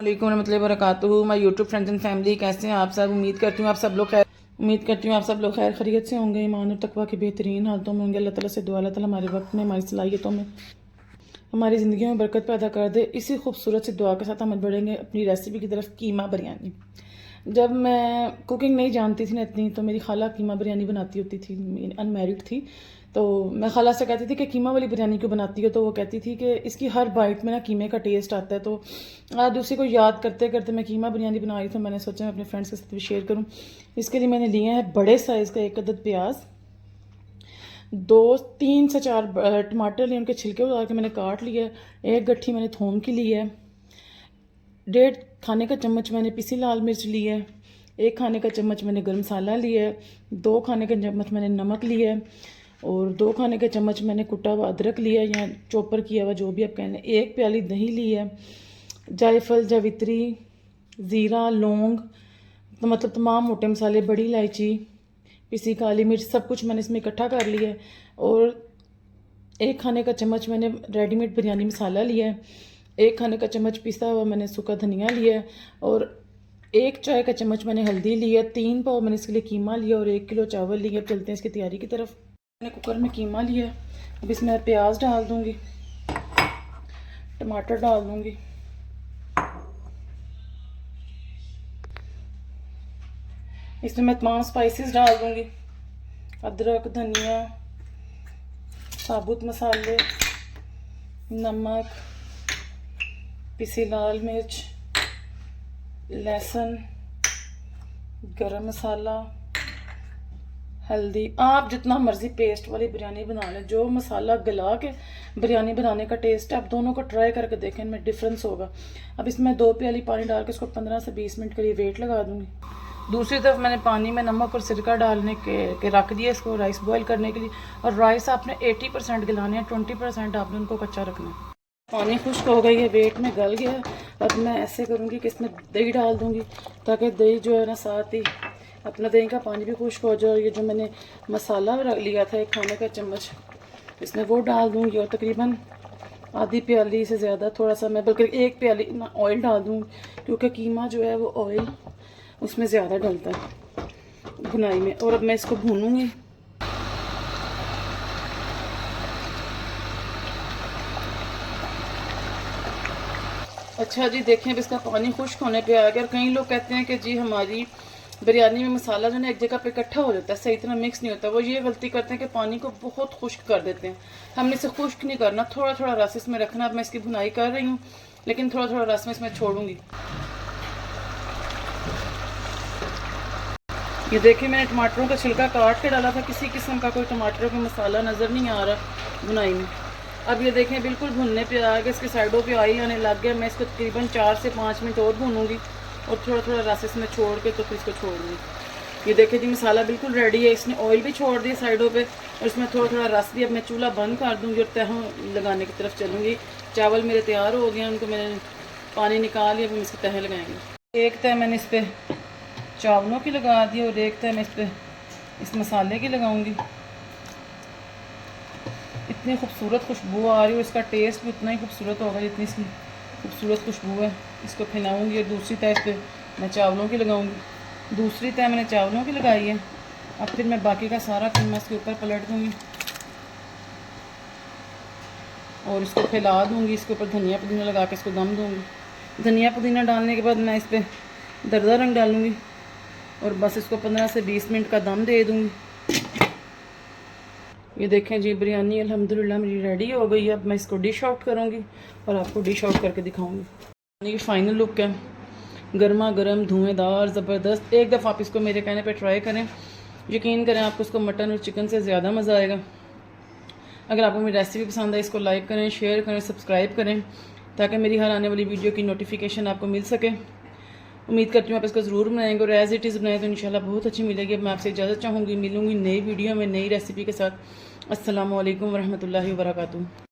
वालेकुम रहमतुल्लाहि व बरकातुहू। My YouTube friends and family, कैसे हैं आप सब। उम्मीद करती हूँ आप सब लोग खैर खैरियत से होंगे, ईमान और तकवा की बेहतरीन हालतों में होंगे। अल्लाह ताला से दुआ, अल्लाह ताला हमारे वक्त में, हमारी सलाहियतों में, हमारी ज़िंदगी में बरकत पैदा कर दे। इसी खूबसूरत सी दुआ के साथ हम बढ़ेंगे अपनी रेसिपी की तरफ, कीमा बिरयानी। जब मैं कुकिंग नहीं जानती थी ना इतनी, तो मेरी खाला कीमा बिरयानी बनाती होती थी, अनमैरिड थी। तो मैं खाला से कहती थी कि कीमा वाली बिरयानी क्यों बनाती हो, तो वो कहती थी कि इसकी हर बाइट में ना कीमे का टेस्ट आता है। तो आज उसी को याद करते करते मैं कीमा बिरयानी बना रही थी। मैंने सोचा मैं अपने फ्रेंड्स के साथ भी शेयर करूँ। इसके लिए मैंने लिए हैं बड़े साइज़ का 1 अदद प्याज, 3 से 4 टमाटर लिए, उनके छिलके उतार के मैंने काट लिया। 1 गट्ठी मैंने थूम की ली है। 1.5 खाने का चम्मच मैंने पिसी लाल मिर्च ली है। 1 खाने का चम्मच मैंने गर्म मसाला लिया है। 2 खाने का चम्मच मैंने नमक लिया है और 2 खाने का चम्मच मैंने कुटा हुआ अदरक लिया है या चॉपर किया हुआ, जो भी आप कहने। 1 प्याली दही ली है। जायफल, जावित्री, ज़ीरा, लौंग, तो मतलब तमाम मोटे मसाले, बड़ी इलायची, पिसी काली मिर्च, सब कुछ मैंने इसमें इकट्ठा कर लिया है। और 1 खाने का चम्मच मैंने रेडीमेड बिरयानी मसाला लिया है। 1 खाने का चम्मच पिसा हुआ मैंने सूखा धनिया लिया है और 1 चाय का चम्मच मैंने हल्दी लिया। 3 पाव मैंने इसके लिए कीमा लिया और 1 किलो चावल लिया। अब चलते हैं इसकी तैयारी की तरफ। मैंने कुकर में कीमा लिया। अब इसमें प्याज डाल दूंगी, टमाटर डाल दूंगी, इसमें मैं तमाम स्पाइसेस डाल दूंगी, अदरक, धनिया, साबुत मसाले, नमक, पिसी लाल मिर्च, लहसुन, गरम मसाला, हल्दी। आप जितना मर्ज़ी पेस्ट वाली बिरयानी बना लें, जो मसाला गला के बिरयानी बनाने का टेस्ट है, आप दोनों को ट्राई करके देखें, इनमें डिफरेंस होगा। अब इसमें 2 प्याली पानी डाल के इसको 15 से 20 मिनट के लिए वेट लगा दूंगी। दूसरी तरफ मैंने पानी में नमक और सिरका डालने के रख दिया इसको राइस बॉयल करने के लिए। और राइस आपने 80% गलाने हैं, 20% आपने उनको कच्चा रखना है। पानी खुश्क हो गई है, वेट में गल गया। अब मैं ऐसे करूँगी कि इसमें दही डाल दूँगी, ताकि दही जो है ना साथ ही अपना दही का पानी भी खुश्क हो जाए। ये जो मैंने मसाला रख लिया था 1 खाने का चम्मच, इसमें वो डाल दूँगी और तकरीबन आधी प्याली से ज़्यादा, थोड़ा सा मैं बल्कि 1 प्याली ना ऑयल डाल दूँगी, क्योंकि कीमा जो है वो ऑयल उसमें ज़्यादा डलता है भुनाई में। और अब मैं इसको भूनूँगी। अच्छा जी, देखें अब इसका पानी खुश्क होने पे आ गया। और कई लोग कहते हैं कि जी हमारी बिरयानी में मसाला जो है एक जगह पे इकट्ठा हो जाता है, सही तरह मिक्स नहीं होता। वो ये गलती करते हैं कि पानी को बहुत खुश्क कर देते हैं। हमने इसे खुश्क नहीं करना, थोड़ा थोड़ा रस इसमें रखना। अब मैं इसकी भुनाई कर रही हूँ, लेकिन थोड़ा थोड़ा रस में इसमें छोड़ूंगी। ये देखिए मैंने टमाटरों का छिलका काट के डाला था, किसी किस्म का कोई टमाटरों का मसाला नज़र नहीं आ रहा भुनाई में। अब ये देखें बिल्कुल भुनने पे आ गया, इसके साइडों पे ऑयल आने लग गया। मैं इसको तकरीबन 4 से 5 मिनट और भूनूंगी और थोड़ा थोड़ा रस इसमें छोड़ के तो फिर इसको छोड़ दूँगी। ये देखिए जी मसाला बिल्कुल रेडी है, इसने ऑयल भी छोड़ दिया साइडों पे और इसमें थोड़ा थोड़ा रस भी। अब मैं चूल्हा बंद कर दूँगी और तहों लगाने की तरफ चलूँगी। चावल मेरे तैयार हो गए, उनको मैंने पानी निकाल लिया, अब हम इसकी तह लगाएँगे। एक तह मैंने इस पर चावलों की लगा दी और एक तह मैं इस पर इस मसाले की लगाऊंगी। इतनी खूबसूरत खुशबू आ रही है, इसका टेस्ट भी उतना ही खूबसूरत होगा जितनी इसकी खूबसूरत खुशबू है। इसको फैलाऊंगी और दूसरी तह इस पर मैं चावलों की लगाऊंगी। दूसरी तह मैंने चावलों की लगाई है। अब फिर मैं बाकी का सारा कीमा इसके ऊपर पलट दूँगी और इसको फैला दूँगी। इसके ऊपर धनिया पुदीना लगा के इसको दम दूँगी। धनिया पुदीना डालने के बाद मैं इस पर दरदरा रंग डालूँगी और बस इसको 15 से 20 मिनट का दम दे दूँगी। ये देखें जी बिरयानी अल्हम्दुलिल्लाह मेरी रेडी हो गई है। अब मैं इसको डिश आउट करूँगी और आपको डिश आउट करके दिखाऊँगी। ये फाइनल लुक है, गर्मा गर्म, धुएँदार, ज़बरदस्त। एक दफ़ा आप इसको मेरे कहने पे ट्राई करें, यकीन करें आपको इसको मटन और चिकन से ज़्यादा मज़ा आएगा। अगर आपको मेरी रेसिपी पसंद आए, इसको लाइक करें, शेयर करें, सब्सक्राइब करें, ताकि मेरी हर आने वाली वीडियो की नोटिफिकेशन आपको मिल सके। उम्मीद करती हूँ आप इसको ज़रूर बनाएंगे और एज़ इट इज़ बनाएं तो इंशाल्लाह बहुत अच्छी मिलेगी। अब मैं आपसे इजाज़त चाहूँगी, मिलूँगी नई वीडियो में नई रेसिपी के साथ। अस्सलामु अलैकुम वरहमतुल्लाहि वबरकातुहू।